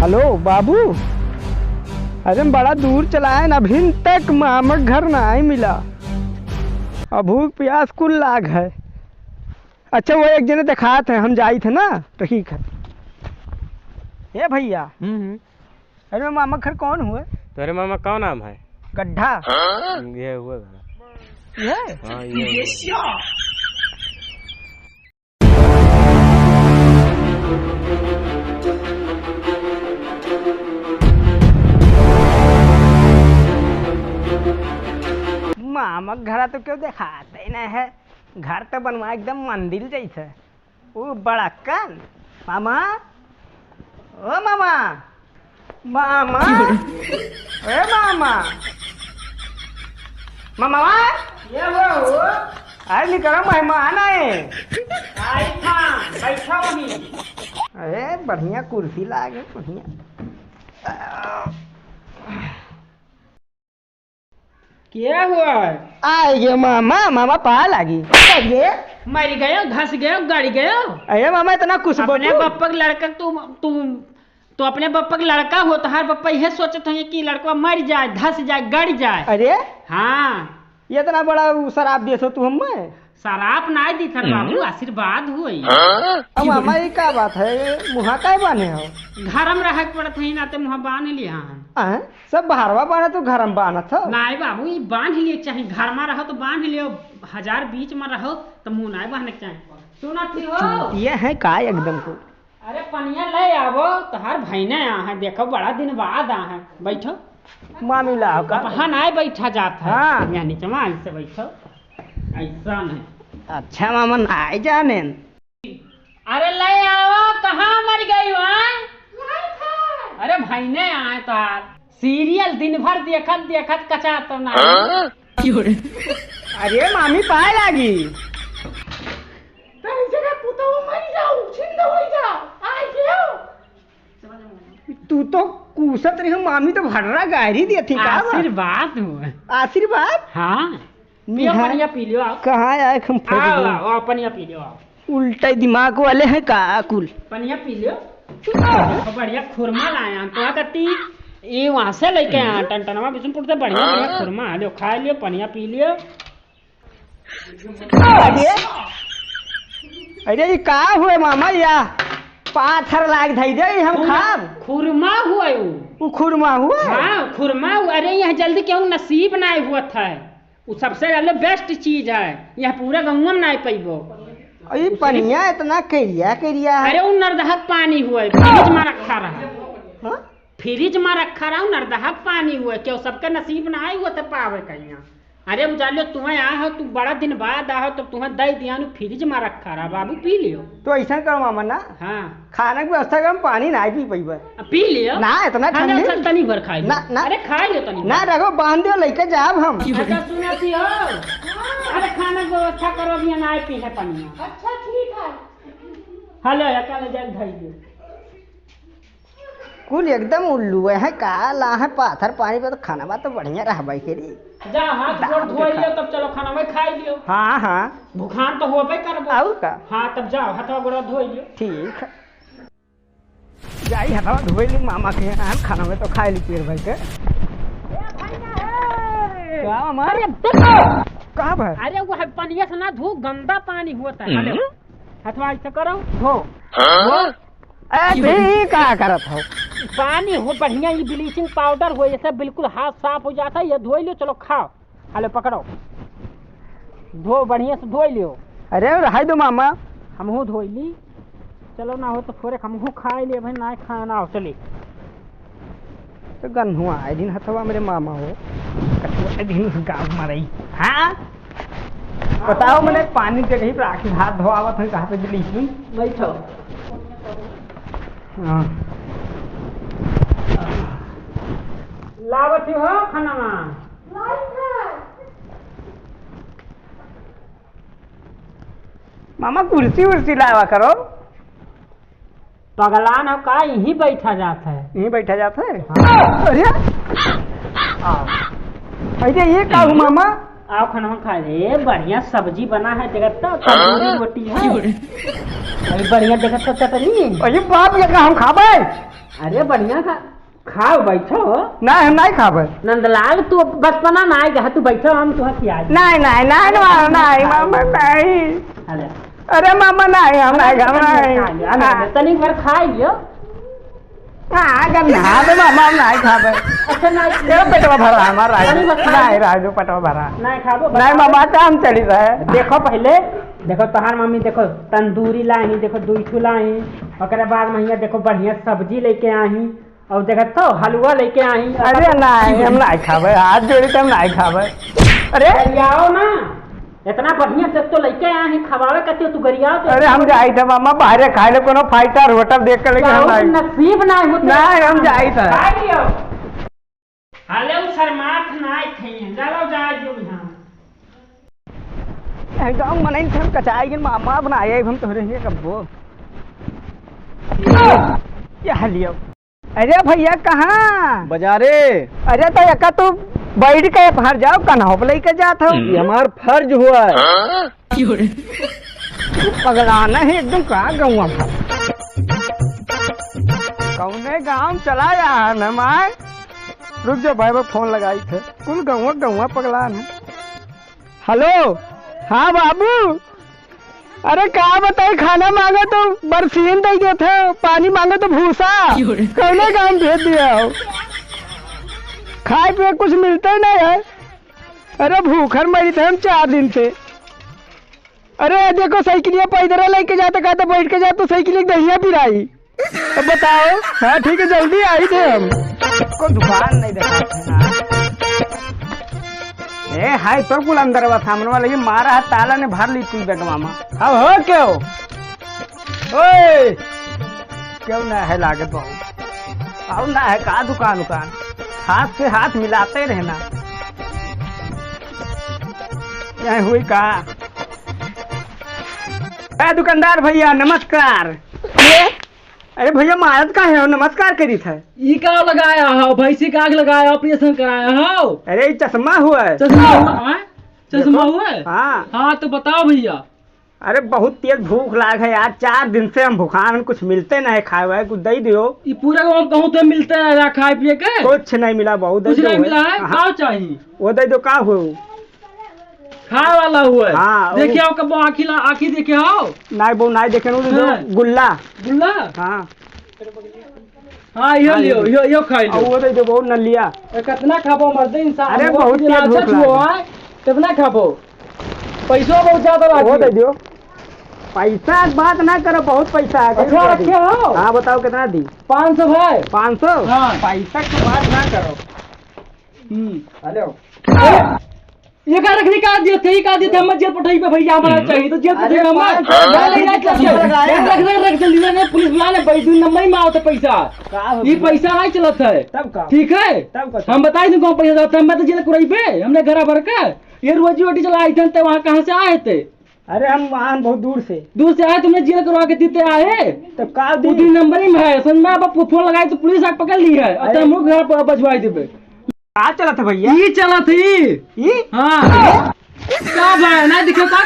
Hello बाबू, अरे बड़ा दूर चला है ना, अभी तक मामा घर ना ही मिला और भूख प्यास कुल लाग है। अच्छा वो एक जने दिखा थे, हम जाई थे ना, तो ठीक है। ये भैया अरे मामा घर कौन हुए? तेरे मामा कौन नाम है? गड्ढा। ये हुआ ये हाँ ये मामा घर तो क्यों दिखाते ही नहीं है, घर तो बनवा एकदम मंदिर जैसे। वो बड़ा कन मामा, ओ मामा, मामा, ए मामा, मामा ये वो अरे निकलो, मेहमान आए। बैठा अभी। अरे बढ़िया कुर्सी लागे, बढ़िया। क्या हुआ? आइए मामा, मामा पा लगी। मर गयो, धस गयो, गड़ गयो। अरे मामा इतना कुछ अपने बप्पा का लड़का तू अपने बप्पा का लड़का हो तो हर बप्पा यह सोचते हैं कि लड़का मर जाए, धस जाए, गड़ जाए। अरे हाँ, ये इतना बड़ा शराब दे तू हमें? शराब ना दी था बाबू, आशीर्वाद हुई। अब मामा ये क्या बात है, मुहा काय बांधे हो? घर में रह पड़त है ना, तो मुँह बांध लिया है। सब बाहरवा बांधे तो घर में बांधत हो? नहीं बाबू, ये बांध लिए चाहिए, घर में रहो तो बांध लियो, हजार बीच में रहो तो मुँह नहीं बांधने चाहिए। सुना थी हो ये है का एकदम को? अरे पनिया ले आवो तो हर भाईने आ है, देखो बड़ा दिन बाद आ है, बैठो। मामी लाओ का? हाँ नहीं बैठा जाता है। हाँ। यहाँ नीचे में ऐसे बैठो, ऐसा नहीं। अच्छा मामा नहीं जाने। अरे ले आओ, कहाँ मर गई वहाँ? अरे भाईने आए तो यार, सीरियल दिन भर देखत देखत कचा तो ना। अरे मामी पाए लगी। तू तो कूसत रही हो, मामी तो भर्रा गायरी दी थी का? आशीर्वाद हुआ। आशीर्वाद? हाँ, पियो पनिया पी लियो आओ। कहाँ आए हम? आओ आओ पनिया पी लियो आओ। उल्टा दिमाग वाले हैं का कुल? पनिया पी लियो। बढ़िया खुरमा लाया तो कती ये वहाँ से लेके आया टनटनवा बिशुनपुर से, बढ़िया बढ़िया खुरमा लियो, खा लियो, पनिया पी लियो। अरे ये का हुए मामा, या पाथर लाग धई दे हम खाब? खुरमा हुआ वो खुरमा हुआ? हाँ खुरमा हुआ। अरे यहाँ जल्दी क्यों नसीब नहीं हुआ था, वो सबसे पहले बेस्ट चीज है, यहाँ पूरा गाँव में नहीं पैबो। अरे पनिया इतना करिया करिया है। अरे वो नरदहक पानी हुआ, फ्रिज में रखा रहा। हाँ? फ्रिज में रखा रहा, नरदहक पानी हुआ, क्यों सबका नसीब ना आई हुआ तो पावे कहीं। अरे उजालो तुम्हें आया हो, तू बड़ा दिन बाद आया हो तो तुम्हें दे दिया, फ्रिज में रखा रहा, बाबू पी लियो। तो ऐसा करो मामा ना, हाँ खाना की व्यवस्था कर, पानी नहीं पी पैबे। पी लियो ना इतना ठंडी तनी भर खाई ना ना। अरे खा लियो तनी ना रखो, बांध दो लेके जाब हम। अच्छा सुनती हो, अरे खाना की व्यवस्था करो, अभी ना पी है पानी। अच्छा ठीक है, हेलो अकेले जल धई दो। कुल एकदम उल्लू है का ला है, पाथर पानी पे तो खाना बात तो बढ़िया रह भाई के लिए। जा हाथ गोड़ धो लियो, तब चलो खाना में खा लियो। हाँ हाँ, भूखान तो होबे करबो। और का? हाँ तब जाओ हाथ गोड़ धो लियो। ठीक है, जाई हथवा धोई ली मामा के यहाँ, खाना में तो खाए ली पेड़ भाई के। क्या मामा? कहाँ भाई? अरे वो पनिया से ना धो, गंदा पानी होता है। हेलो हथवा ऐसे करो, धो। अरे क्या करत हो? पानी हो बढ़िया, ये ब्लीचिंग पाउडर हो, ऐसे बिल्कुल हाथ साफ हो जाता है, ये धो लियो, चलो खाओ। हेलो पकड़ो, धो बढ़िया से धो लियो। अरे रहा दो मामा, हमहू धो ली, चलो ना हो तो थोड़े हमहू खा लिए भाई, ना खाना हो चले। तो गन हुआ आए दिन हथवा मेरे मामा हो, कटवा दिन गाँव में रही। हाँ बताओ, मैंने पानी के कहीं पर आखिर हाथ धोआवत है, कहाँ पे ब्लीचिंग? बैठो। हाँ लावत हो खाना में? मामा कुर्सी उर्सी लावा करो। पगलान हो का, यहीं बैठा जाता है। यहीं बैठा जाता है? हाँ। अरे अरे ये का हूँ मामा? आओ खाना खा रे, बढ़िया सब्जी बना है, देखत तो तंदूरी रोटी है, अरे बढ़िया देखत तो चटनी। अरे बाप ये का हम खाबे? अरे बढ़िया खाओ बैठो। नहीं हम नहीं खाबे। नंदलाल तू बचपना ना आएगा, तू बैठो हम तुहा खिया। नहीं नहीं नहीं नहीं मामा नहीं। अरे अरे मामा नहीं हम नहीं तनिक भर खाई लियो। हाँ अगर नहा दे मामा हम नहीं खाबे। अच्छा नहीं ये पेटवा भरा हमारा नहीं राजू पेटवा भरा नहीं खाबो नहीं मामा काम चली रहे। देखो पहले देखो तोहार मम्मी देखो तंदूरी लाई, देखो दूठू लाई, ओकरे बाद महिया देखो बढ़िया सब्जी लेके आई और देखो तो हलवा लेके आई। अरे नहीं हम नहीं खाबे, हाथ जोड़ी तो हम नहीं खाबे। अरे आओ ना, इतना बढ़िया से तो लेके आए हैं, खवावे कहते हो तू गरियाओ तो। अरे हम जाई थे मामा बाहर खाए ले कोनो फाइटर होटल देख के लेके हम नहीं नसीब ना होते नहीं हम जाई थे। हाले उ शर्मात नहीं थे, चलो जा जो यहां एकदम मनाई थे हम कचाई के मामा बनाए हम तोरे ही कब्बो ये हलियो। अरे भैया कहाँ बाजारे। अरे तो यका तू बैठ के बाहर जाओ कन्हो पे लेके जात हो। ये हमार फर्ज हुआ है। पगलाना है एकदम। कहाँ गाँव कौने गाँव चला यार न माय। रुक जाओ भाई वो फोन लगाई थे कुल गाँव पगलान है। हेलो हाँ बाबू। अरे क्या बताए खाना मांगो तो बरसीन दे गए थे, पानी मांगो तो भूसा। कौने गाँव भेज दिया हो, खाए पिए कुछ मिलता ही नहीं है। अरे भूखर मरी थे हम 4 दिन से। अरे देखो साइकिलिया पैदल लेके जाते कहते बैठ के जाते साइकिल दहिया पिराई। अब बताओ। हाँ ठीक है जल्दी आई थे हम। को दुकान नहीं देखा ए हाय तो कुल अंदर हुआ सामने वाला ये मारा है ताला ने भर ली तू बेग मामा। हाँ हो क्यों ओए क्यों ना है लागत बहु आओ ना है का दुकान हाथ से हाथ मिलाते रहना। यहाँ हुई का दुकानदार भैया नमस्कार। अरे भैया मारत का है नमस्कार करी था। ई का लगाया हो भैंसी का आग लगाया ऑपरेशन कराया हो। अरे ये चश्मा हुआ है। चश्मा हुआ है। हाँ हाँ तो बताओ भैया। अरे बहुत तेज भूख लाग है यार, 4 दिन से हम भूखान, कुछ मिलते नहीं खाए हुए, कुछ दे दियो। ये पूरा गाँव कहूँ तो मिलते है खाए पिए के? कुछ नहीं मिला बहुत। कुछ नहीं मिला है। क्या चाहिए वो दे दो का हो खाए वाला हुआ है। हाँ देखे आओ कब आखी देखे आओ नहीं वो नहीं देखे गुल्ला गुल्ला। हाँ हाँ यो लियो यो खाई लो। वो दे दो बहुत नलिया। कितना खाबो मर्द इंसान। अरे बहुत तेज भूख लाग कितना खाबो पैसा बहुत ज्यादा वो दे दो। पैसा बात ना करो बहुत पैसा है। अच्छा रखे हो। हाँ बताओ कितना दी। 500 भाई। 500। हाँ पैसा की बात ना करो। हेलो ये का रखने का दिए थे हम जेल पठाई पे भैया हमारा चाहिए तो जेल पठाई हम रख जल्दी में पुलिस बुला ले भाई 2 नंबर में आओ तो पैसा ये पैसा नहीं चलत है तब ठीक है हम बताई दूं कौन पैसा जाता है। मैं तो जेल कुराई पे हमने घर भर के ये रोजी रोटी चलाई थे वहाँ कहाँ से आए थे? अरे हम वहाँ बहुत दूर से आए, तुमने जेल करवा के देते आए तो का 2 नंबर में है समझ में। अब फोन लगाई तो पुलिस आके पकड़ ली है और हम घर पर बजवाई देवे। क्या चला था भैया? ये चला थी। हाँ क्या भाई नहीं दिखे का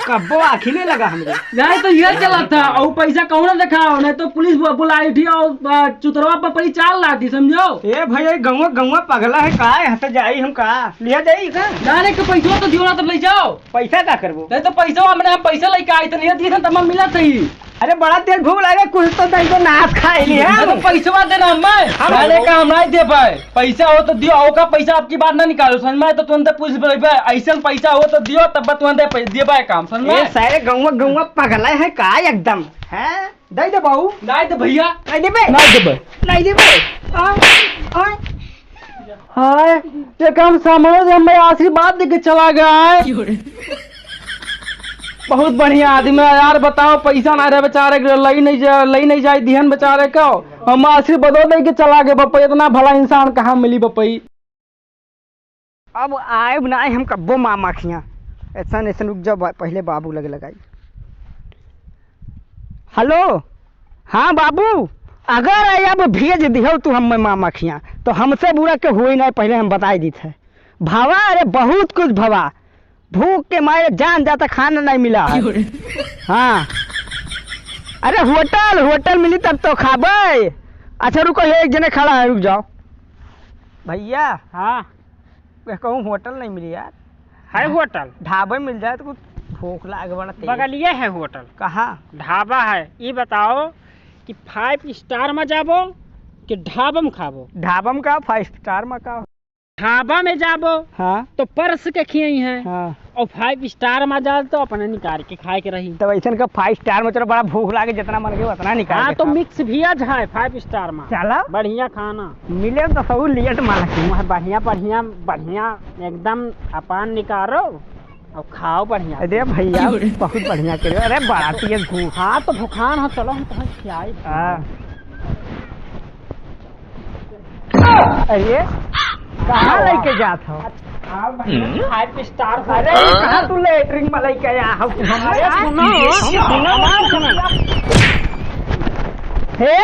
कब्बो आखिर नहीं लगा हमरे। नहीं तो ये चला था और पैसा कौन दिखाओ नहीं तो पुलिस बुलाई थी और चुतरवा पर पड़ी 4 लाठी समझो। ए भैया गौवा पगला है का यहाँ से जाई हम का लिया जाई का जाने के पैसा तो दियो ना तो ले जाओ। पैसा क्या करबो? नहीं तो पैसा हमने हम पैसा लेके आए तो नहीं दिए था तब मिला सही। अरे बड़ा तेज भूख लगे कुछ तो दे दो नाश खाई लिया। तो पैसा देना हम जाने का हम नहीं दे पाए। पैसा हो तो दियो का पैसा आपकी बात ना निकालो समझ में तो तुरंत पुलिस ऐसा पैसा हो तो दियो तब तुरंत दे पाए काम समझ में। सारे गौवा पगला है का एकदम है। दे दे बहू। नहीं तो भैया नहीं देबे नहीं देबे। हाय ये काम सामान हमें आशीर्वाद देके चला गया है। बहुत बढ़िया आदमी है यार। बताओ पैसा ना रहे बेचारे लई नहीं जाए दिहन बेचारे को हम आशीर्वाद दे के चला गए बपई। इतना भला इंसान कहाँ मिली बपई। अब आए ना हम कब्बो मामा खिया ऐसा रुक जाओ पहले बाबू लगे लगाई। हेलो हाँ बाबू अगर अब भेज दिहो तू हम मामा खिया तो हमसे बुरा के हुई नहीं पहले हम बताई दी थे। भावा अरे बहुत कुछ भवा भूख के मारे जान जाता खाना नहीं मिला है। हाँ अरे होटल मिली तब तो खाबे। अच्छा रुको, ये एक जने खड़ा है, रुक जाओ भैया। हाँ कहूँ होटल नहीं मिली यार। है होटल, ढाबे मिल जाए तो कुछ भूख लागे बड़ा तेज। बगलिए है होटल। कहाँ? ढाबा है। ये बताओ कि 5 स्टार में जाबो कि ढाबा में खाबो? ढाबा में का 5 स्टार में का? ढाबा में जाबो हाँ तो पर्स के खियाई है, हाँ। और 5 स्टार में जा तो अपने निकाल के खाए के रही। तो ऐसा का 5 स्टार में चलो बड़ा भूख लागे, जितना मन के उतना निकाल हाँ के तो खाओ। मिक्स वेज है 5 स्टार में, चला बढ़िया खाना मिले तो सहूलियत मालूम। वहाँ बढ़िया एकदम अपन निकालो और खाओ बढ़िया। अरे भैया बहुत बढ़िया करो। अरे बड़ा तेज भूख। हाँ तो भूखान हो, चलो हम तुम्हें खिलाई। हाँ। अरे कहाँ लेके जात हो? 5 स्टार। अरे कहाँ तू लेटरिन में लेके आया हो? अरे सुनो, हे